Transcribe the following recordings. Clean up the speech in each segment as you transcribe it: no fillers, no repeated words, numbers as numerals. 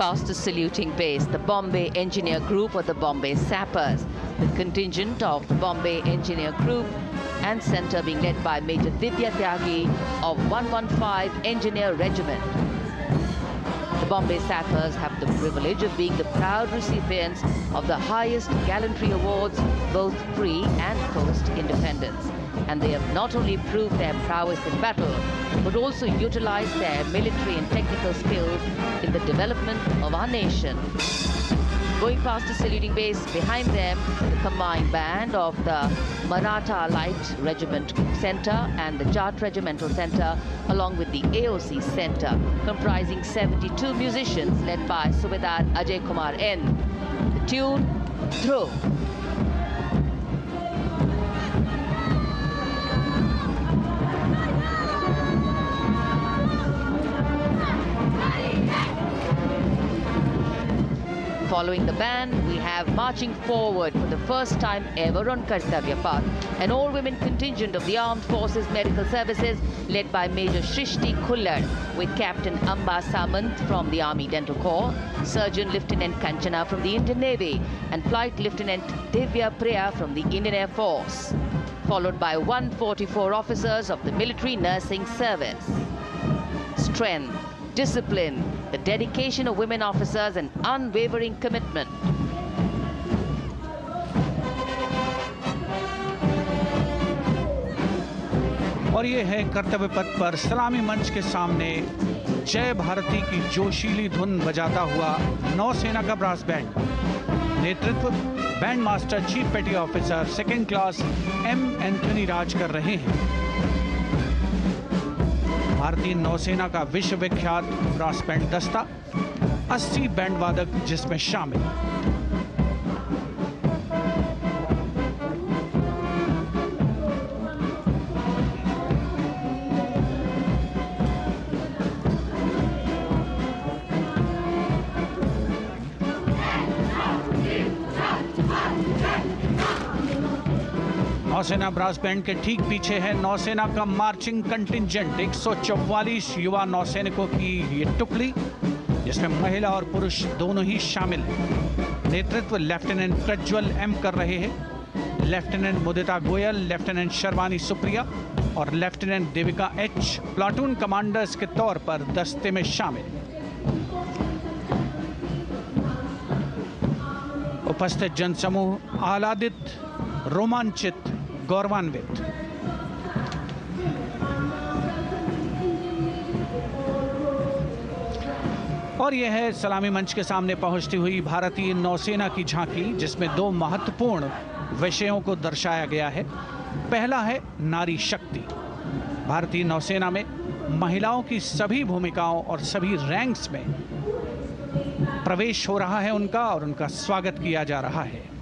past the saluting base, the Bombay Engineer Group or the Bombay Sappers. The contingent of the Bombay Engineer Group and Centre being led by Major Divya Tyagi of 115 Engineer Regiment. The Bombay Sappers have the privilege of being the proud recipients of the highest gallantry awards, both pre and post-independence. And they have not only proved their prowess in battle, but also utilized their military and technical skills in the development of our nation. Going past the saluting base, behind them, the combined band of the Maratha Light Regiment Centre and the Jat Regimental Centre, along with the AOC Centre, comprising 72 musicians led by Subedar Ajay Kumar N. The tune, Dhruv. Following the band, we have marching forward for the first time ever on Kartavya Path, an all-women contingent of the Armed Forces Medical Services led by Major Shrishti Khullad, with Captain Amba Samant from the Army Dental Corps, Surgeon Lieutenant Kanchana from the Indian Navy, and Flight Lieutenant Divya Priya from the Indian Air Force, followed by 144 officers of the Military Nursing Service. Strength, discipline, the dedication of women officers and unwavering commitment. और ये है कर्तव्य पथ पर सलामी मंच के सामने जय भारती की जोशीली धुन बजाता हुआ नौसेना का ब्रास बैंड। नेतृत्व band master chief petty officer second class M Anthony Raj कर रहे हैं। भारतीय नौसेना का विश्वविख्यात ब्रास बैंड दस्ता, 80 बैंड वादक जिसमें शामिल। नौसेना ब्रास बैंड के ठीक पीछे है नौसेना का मार्चिंग कंटिंजेंट, 144 युवा नौसैनिकों की ये टुकड़ी, जिसमें महिला और पुरुष दोनों ही शामिल हैं। नेतृत्व लेफ्टिनेंट प्रज्वल एम कर रहे हैं। लेफ्टिनेंट मुदिता गोयल, लेफ्टिनेंट शर्वानी सुप्रिया और lieutenant Devika H platoon commanders के तौर पर दस्ते में शामिल। उपस्थित जनसमूह आह्लादित, रोमांचित, गौरवान्वित। और यह है सलामी मंच के सामने पहुंचती हुई भारतीय नौसेना की झांकी, जिसमें दो महत्वपूर्ण विषयों को दर्शाया गया है। पहला है नारी शक्ति। भारतीय नौसेना में महिलाओं की सभी भूमिकाओं और सभी रैंक्स में प्रवेश हो रहा है उनका, और उनका स्वागत किया जा रहा है।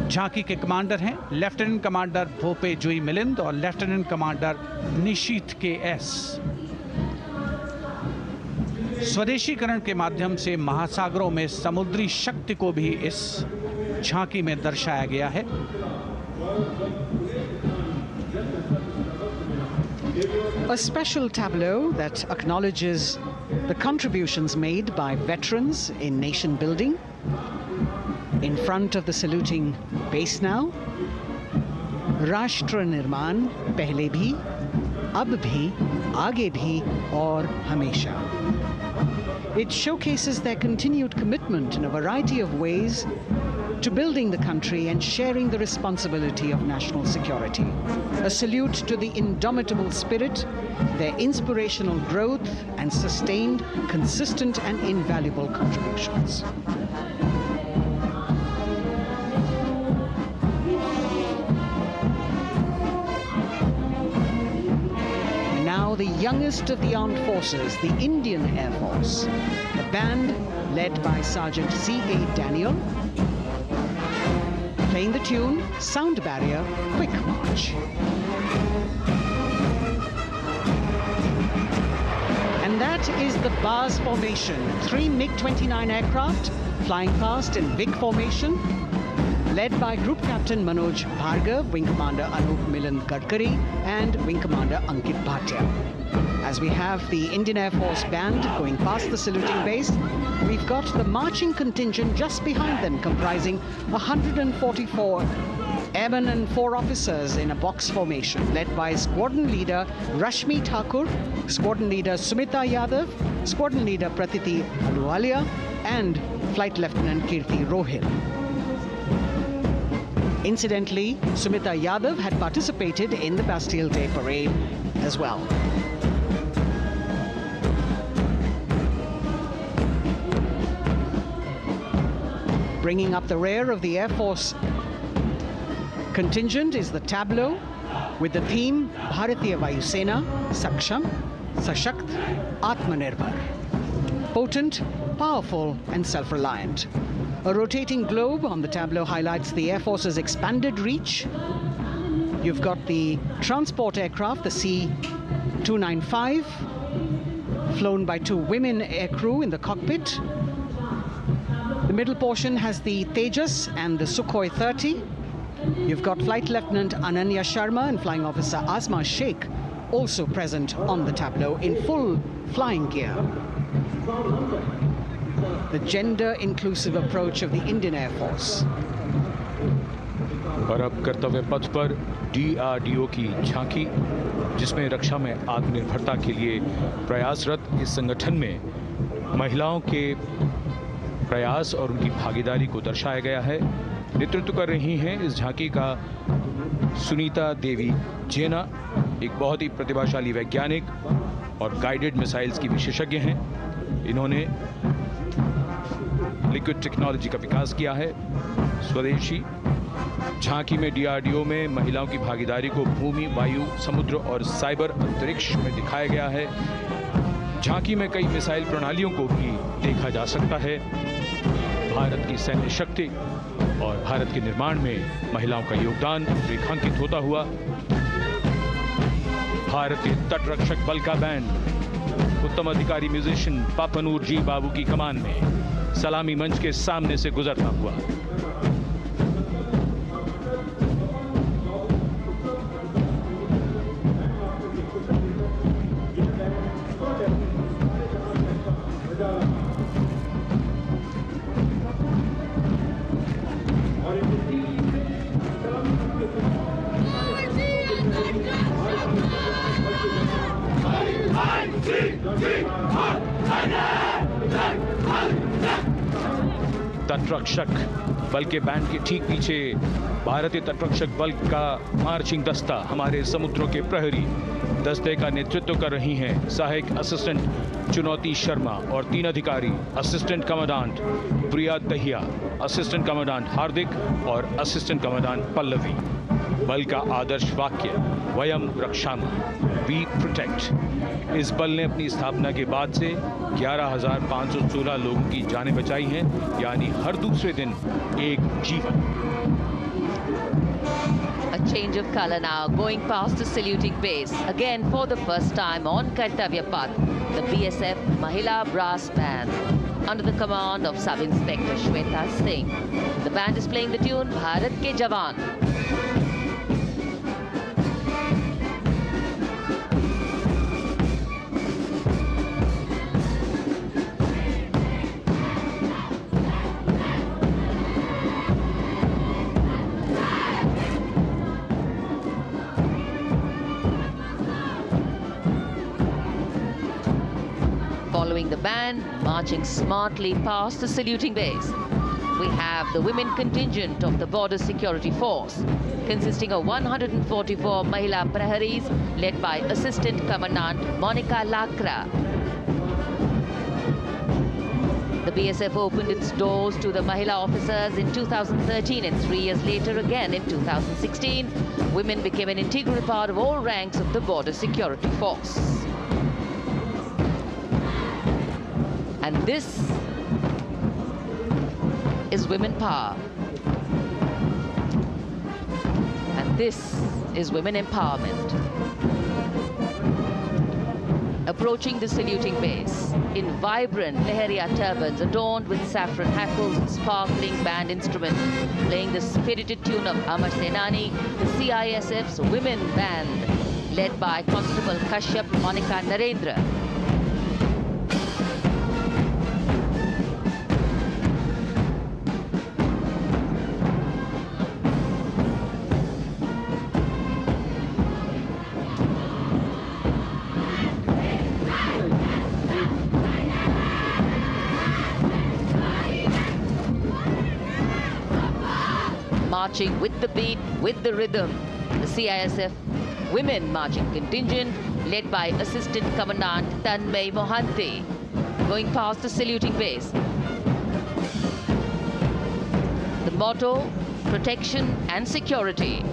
झांकी के कमांडर हैं लेफ्टिनेंट कमांडर भोपे जुई मिलिंद और लेफ्टिनेंट कमांडर निशीथ के एस। स्वदेशीकरण के माध्यम से महासागरों में समुद्री शक्ति को भी इस झांकी में दर्शाया गया है। A special tableau that acknowledges the contributions made by veterans in nation building. In front of the saluting base now, राष्ट्र निर्माण पहले भी, अब भी, आगे भी और हमेशा. It showcases their continued commitment in a variety of ways to building the country and sharing the responsibility of national security. A salute to the indomitable spirit, their inspirational growth, and sustained, consistent, and invaluable contributions. Now the youngest of the armed forces, the Indian Air Force, the band led by Sergeant C.A. Daniel, playing the tune Sound Barrier Quick March. And that is the Bars formation, 3 MiG-29 aircraft flying past in big formation. led by Group Captain Manoj Bhargav, Wing Commander Anup Milan Gadkari, and Wing Commander Ankit Bhatia. As we have the Indian Air Force band going past the saluting base, we've got the marching contingent just behind them, comprising 144 airmen and 4 officers in a box formation, led by Squadron Leader Rashmi Thakur, Squadron Leader Sumita Yadav, Squadron Leader Pratiti Aluwalia, and Flight Lieutenant Kirti Rohil. Incidentally, Sumita Yadav had participated in the Bastille Day parade as well. Bringing up the rear of the Air Force contingent is the tableau with the theme Bharatiya Vayu Sena, Saksham, Sashakt, Atmanirbhar. Potent, powerful and self-reliant. A rotating globe on the tableau highlights the Air Force's expanded reach. You've got the transport aircraft, the C-295, flown by 2 women aircrew in the cockpit. The middle portion has the Tejas and the Sukhoi 30. You've got Flight Lieutenant Ananya Sharma and Flying Officer Azma Sheikh also present on the tableau in full flying gear. The gender-inclusive approach of the Indian Air Force. और अब कर्तव्य पथ पर DRDO की झांकी, जिसमें रक्षा में आत्मनिर्भरता के लिए प्रयासरत इस संगठन में महिलाओं के प्रयास और उनकी भागीदारी को दर्शाया गया है। नेतृत्व कर रही हैं इस झांकी का सुनीता देवी जेना, एक बहुत ही प्रतिभाशाली वैज्ञानिक और गाइडेड मिसाइल्स की विशेषज्ञ हैं। इन्होंने लिक्विड टेक्नोलॉजी का विकास किया है, स्वदेशी। झांकी में DRDO में महिलाओं की भागीदारी को भूमि, वायु, समुद्र और साइबर अंतरिक्ष में दिखाया गया है। झांकी में कई मिसाइल प्रणालियों को भी देखा जा सकता है। भारत की सैन्य शक्ति और भारत के निर्माण में महिलाओं का योगदान रेखांकित होता हुआ भारतीय तटरक्षक बल का बैंड उत्तम अधिकारी म्यूजिशियन पापनूर जी बाबू की कमान में सलामी मंच के सामने से गुजरता हुआ। तटरक्षक बल के बैंड के ठीक पीछे भारतीय तटरक्षक बल का मार्चिंग दस्ता हमारे समुद्रों के प्रहरी दस्ते का नेतृत्व कर रही हैं सहायक असिस्टेंट चुनौती शर्मा और 3 अधिकारी, असिस्टेंट कमांडेंट प्रिया दहिया, असिस्टेंट कमांडेंट हार्दिक और असिस्टेंट कमांडेंट पल्लवी। बल का आदर्श वाक्य वयम रक्षामः, वी प्रोटेक्ट। इस बल ने अपनी स्थापना के बाद से 11,516 लोगों की जानें बचाई हैं, यानी हर दूसरे दिन एक जीवन। A change of color now, going past the saluting base. Again, for the first time on Kartavya Path, the BSF Mahila Brass Band, under the command of Sub-Inspector Shweta Singh. The band is playing the tune Bharat Ke Jawan. Following the band, marching smartly past the saluting base, we have the women contingent of the Border Security Force, consisting of 144 Mahila Praharis, led by Assistant Commandant Monica Lakra. The BSF opened its doors to the Mahila officers in 2013, and 3 years later again in 2016, women became an integral part of all ranks of the Border Security Force. And this is women power. And this is women empowerment. approaching the saluting base in vibrant Lehariya turbans adorned with saffron hackles and sparkling band instruments, playing the spirited tune of Amar Senani, the CISF's women band, led by Constable Kashyap Monica Narendra. Marching with the beat, with the rhythm, the CISF Women Marching Contingent, led by Assistant Commandant Tanmay Mohanty, going past the saluting base. The motto, protection and security.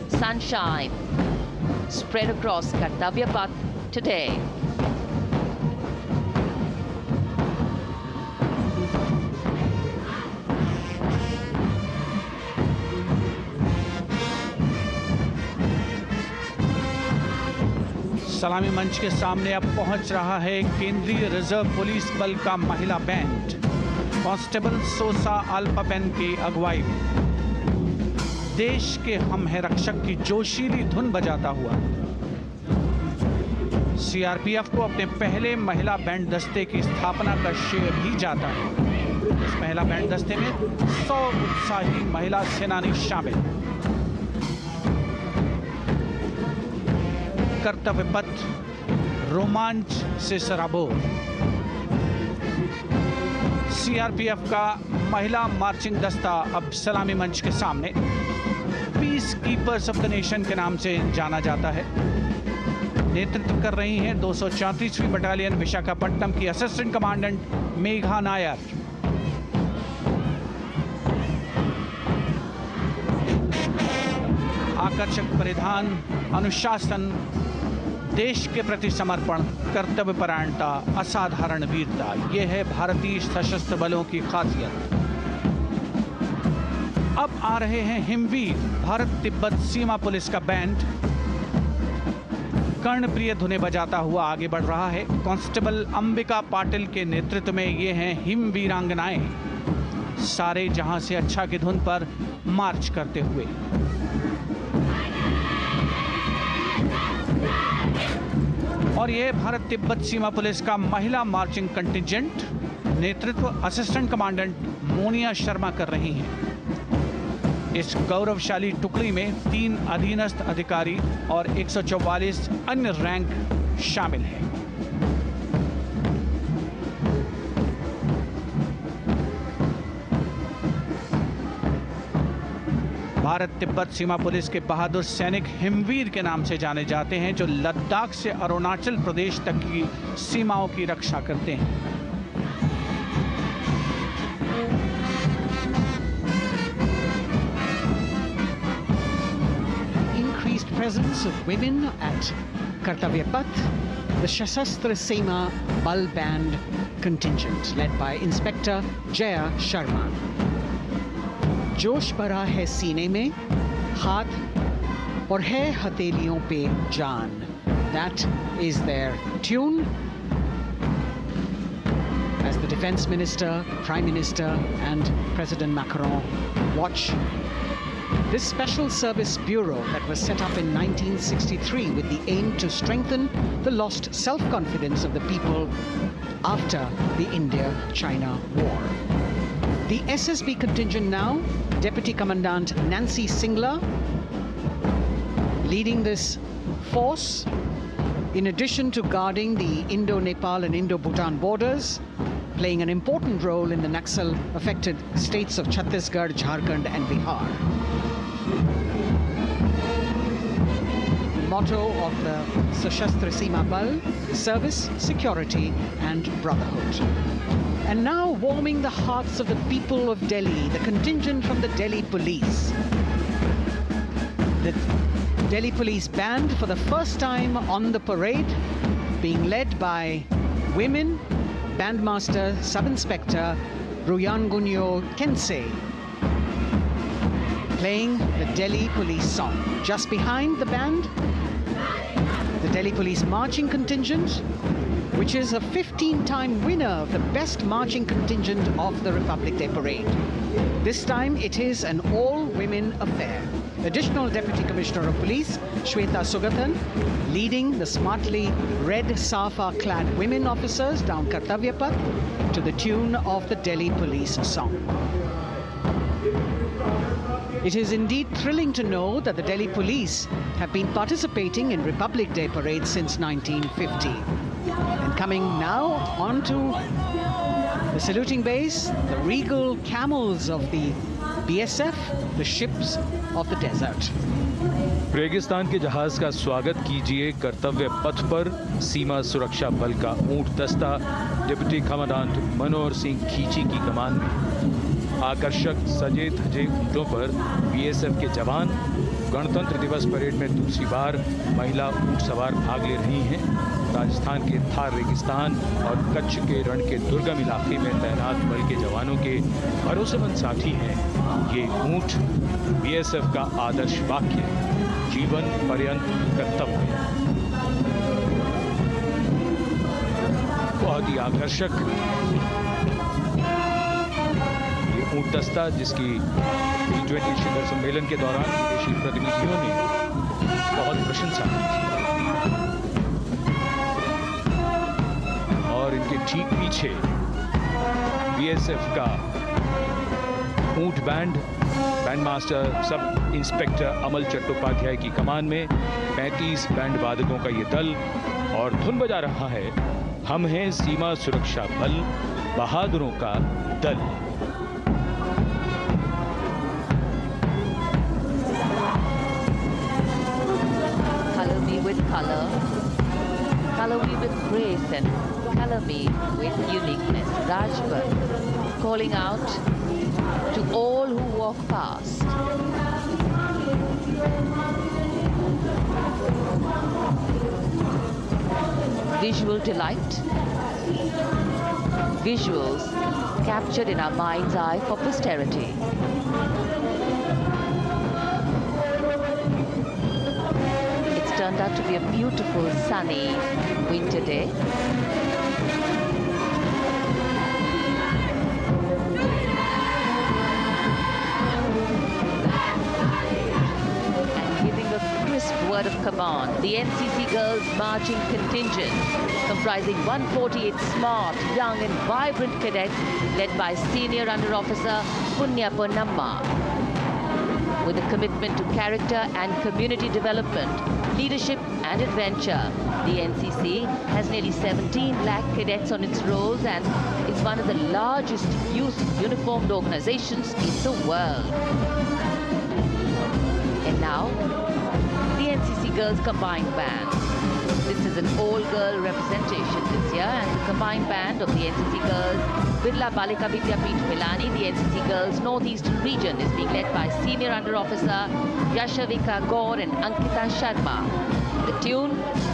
Sunshine spread across Kartavya Path today. सलामी मंच के सामने अब पहुंच रहा है केंद्रीय reserve police बल का महिला बैंड कांस्टेबल सोसा अल्पापेन की अगुवाई में देश के हम है रक्षक की जोशीली धुन बजाता हुआ सीआरपीएफ को अपने पहले महिला बैंड दस्ते की स्थापना का श्रेय भी जाता है। इस महिला बैंड दस्ते में 100 उत्साही महिला सेनानी शामिल। कर्तव्य पथ रोमांच से सराबोर। सीआरपीएफ का महिला मार्चिंग दस्ता अब सलामी मंच के सामने peace keepers of the nation के नाम से जाना जाता है। नेतृत्व कर रही हैं 234वीं बटालियन विशाखापट्टनम की असिस्टेंट कमांडेंट मेघा नायर। आकर्षक परिधान, अनुशासन, देश के प्रति समर्पण, कर्तव्य परायणता, असाधारण वीरता, ये है भारतीय सशस्त्र बलों की खासियत। अब आ रहे हैं हिमवीर भारत तिब्बत सीमा पुलिस का बैंड कर्णप्रिय धुनें बजाता हुआ आगे बढ़ रहा है। कांस्टेबल अंबिका पाटिल के नेतृत्व में ये हैं हिमवीरांगनाएं, सारे जहां से अच्छा की धुन पर मार्च करते हुए। और ये भारत तिब्बत सीमा पुलिस का महिला मार्चिंग कंटिजेंट, नेतृत्व असिस्टेंट कमांडेंट मोनिया शर्मा कर रही हैं। इस गौरवशाली टुकड़ी में 3 अधीनस्थ अधिकारी और 144 अन्य रैंक शामिल हैं। भारत तिब्बत सीमा पुलिस के बहादुर सैनिक हिमवीर के नाम से जाने जाते हैं, जो लद्दाख से अरुणाचल प्रदेश तक की सीमाओं की रक्षा करते हैं। Increased presence of women at Kartavya Path, the Shasastra Seema Bal Band contingent led by Inspector Jaya Sharma. जोश भरा है सीने में, हाथ और है हथेलियों पे जान. That is their tune. As the Defense Minister, Prime Minister and President Macron watch this Special Service Bureau that was set up in 1963 with the aim to strengthen the lost self-confidence of the people after the India-China war. The SSB contingent now, Deputy Commandant Nancy Singla, leading this force, in addition to guarding the Indo-Nepal and Indo-Bhutan borders, playing an important role in the Naxal-affected states of Chhattisgarh, Jharkhand and Bihar. The motto of the Sashastra Seema Bal, service, security and brotherhood. And now warming the hearts of the people of Delhi, the contingent from the Delhi Police. The Delhi Police Band for the first time on the parade, being led by women, Bandmaster Sub-Inspector Ruyangunyo Kensei, playing the Delhi Police song. Just behind the band, the Delhi Police Marching Contingent, which is a 15-time winner of the Best Marching Contingent of the Republic Day Parade. This time it is an all-women affair. Additional Deputy Commissioner of Police, Shweta Sugathan, leading the smartly red safa-clad women officers down Kartavya Path to the tune of the Delhi Police song. It is indeed thrilling to know that the Delhi Police have been participating in Republic Day parades since 1950. And coming now onto the saluting base, the regal camels of the BSF, the ships of the desert. रेगिस्तान के जहाज का स्वागत कीजिए कर्तव्य पथ पर सीमा सुरक्षा बल का ऊंट दस्ता डिप्टी कमांडेंट मनोहर सिंह खींची की कमान में। आकर्षक सजे धजे ऊंटों पर बीएसएफ के जवान। गणतंत्र दिवस परेड में दूसरी बार महिला ऊंट सवार भाग ले रही हैं। राजस्थान के थार रेगिस्तान और कच्छ के रण के दुर्गम इलाके में तैनात बल के जवानों के भरोसेमंद साथी हैं। ये ऊंट बीएसएफ का आदर्श वाक्य, जीवन पर्यंत कर्तव्य। बहुत ही आकर्षक ये ऊंट दस्ता, जिसकी G20 शिखर सम्मेलन के दौरान विदेशी प्रतिनिधियों ने बहुत प्रशंसा की थी। और इनके ठीक पीछे बीएसएफ का ऊंट बैंड मास्टर सब इंस्पेक्टर अमल चट्टोपाध्याय की कमान में 35 बैंड वादकों का ये दल और धुन बजा रहा है, हम हैं सीमा सुरक्षा बल, बहादुरों का दल। Color me with color, color me with grace, and color me with uniqueness. Rajpath calling out to all who walk past. Visual delight, visuals captured in our mind's eye for posterity. It's turned out to be a beautiful sunny winter day. Word of command, the NCC Girls Marching Contingent, comprising 148 smart, young and vibrant cadets led by Senior Under Officer Punya Ponnamma. With a commitment to character and community development, leadership and adventure, the NCC has nearly 17 lakh cadets on its rolls and is one of the largest youth uniformed organizations in the world. And now, the NCC Girls Combined Band. This is an all-girl representation this year, and the combined band of the NCC Girls Birla Balika Vidyapeeth Milani, the NCC Girls Northeastern region, is being led by Senior Under Officer Yashavika Gaur and Ankita Sharma. The tune,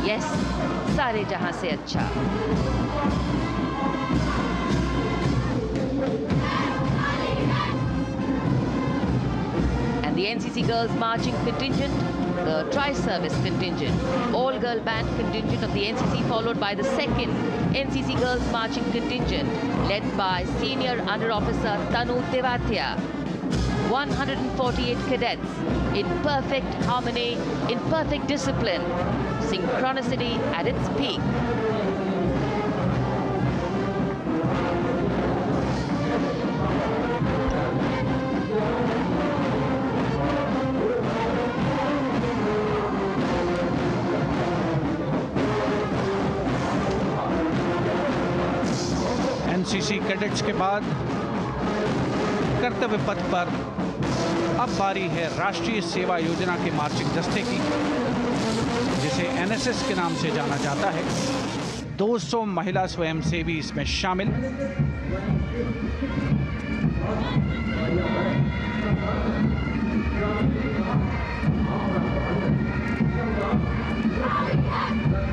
yes, Sare Jahan Se Acha. And the NCC Girls Marching Contingent, the Tri-Service Contingent, all-girl band contingent of the NCC, followed by the second NCC Girls Marching Contingent, led by Senior Under Officer Tanu Tewatia. 148 cadets in perfect harmony, in perfect discipline, synchronicity at its peak. NCC cadets के बाद कर्तव्य पथ पर अब बारी है राष्ट्रीय सेवा योजना के मार्चिंग दस्ते की, जिसे एनएसएस के नाम से जाना जाता है। 200 महिला स्वयंसेवी इसमें शामिल।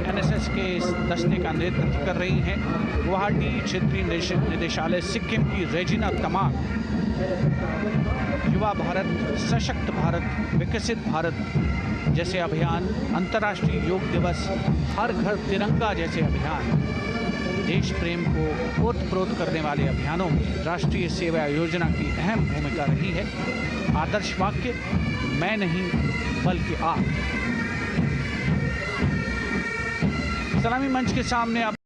एनएसएस के इस दस्ते का नेतृत्व कर रही हैं गुवाहाटी क्षेत्रीय निदेशालय सिक्किम की रेजिना तमांग। युवा भारत, सशक्त भारत, विकसित भारत जैसे अभियान, अंतर्राष्ट्रीय योग दिवस, हर घर तिरंगा जैसे अभियान, देश प्रेम को ओतप्रोत करने वाले अभियानों में राष्ट्रीय सेवा योजना की अहम भूमिका रही है। आदर्श वाक्य, मैं नहीं बल्कि आप। सलामी मंच के सामने अब